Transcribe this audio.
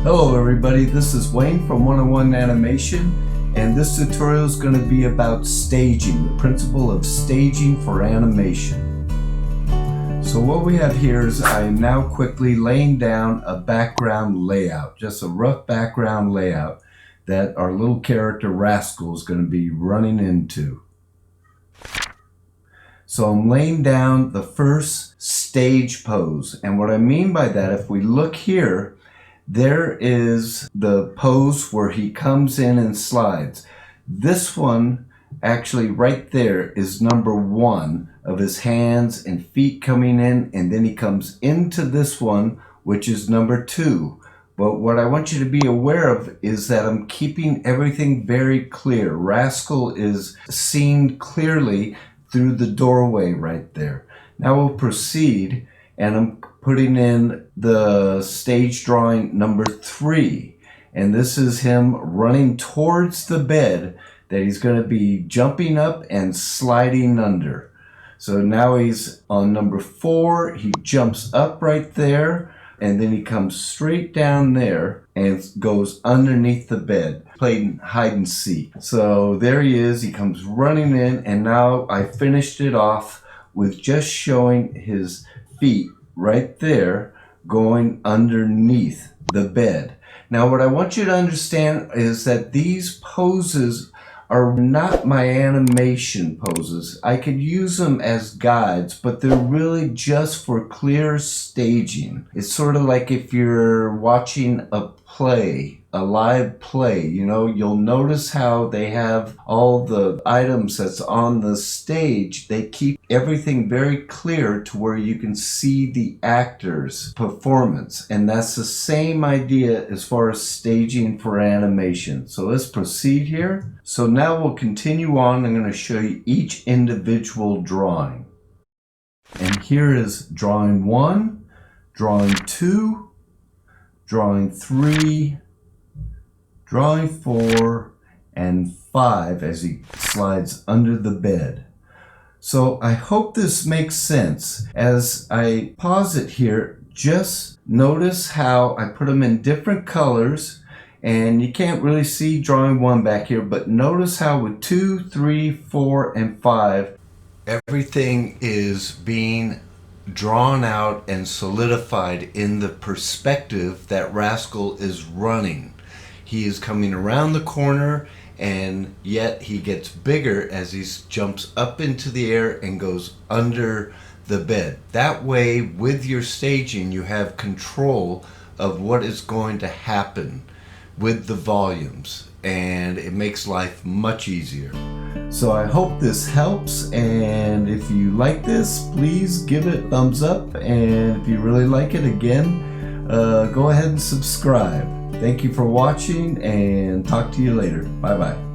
Hello everybody, this is Wayne from 101 Animation, and this tutorial is going to be about staging, the principle of staging for animation. So what we have here is I am now quickly laying down a background layout, just a rough background layout that our little character Rascal is going to be running into. So I'm laying down the first stage pose, and what I mean by that, if we look here, there is the pose where he comes in and slides. This one, actually right there, is number 1 of his hands and feet coming in, and then he comes into this one, which is number 2. But what I want you to be aware of is that I'm keeping everything very clear. Rascal is seen clearly through the doorway right there. Now we'll proceed, and I'm putting in the stage drawing number 3, and this is him running towards the bed that he's going to be jumping up and sliding under. So now he's on number 4. He jumps up right there, and then he comes straight down there and goes underneath the bed, playing hide and seek. So there he is, he comes running in, and now I finished it off with just showing his feet right there going underneath the bed. Now what I want you to understand is that these poses are not my animation poses. I could use them as guides, but they're really just for clear staging. It's sort of like if you're watching a play, a live play, you know, you'll notice how they have all the items that's on the stage. They keep everything very clear to where you can see the actor's performance. And that's the same idea as far as staging for animation. So let's proceed here. So now we'll continue on. I'm going to show you each individual drawing. And here is drawing 1, drawing 2, drawing 3, drawing 4, and 5 as he slides under the bed. So I hope this makes sense. As I pause it here, just notice how I put them in different colors, and you can't really see drawing 1 back here, but notice how with 2, 3, 4, and 5, everything is being drawn out and solidified in the perspective that Rascal is running. He is coming around the corner, and yet he gets bigger as he jumps up into the air and goes under the bed. That way, with your staging, you have control of what is going to happen with the volumes, and it makes life much easier. So I hope this helps, and if you like this, please give it a thumbs up, and if you really like it, again, go ahead and subscribe. Thank you for watching, and talk to you later. Bye bye.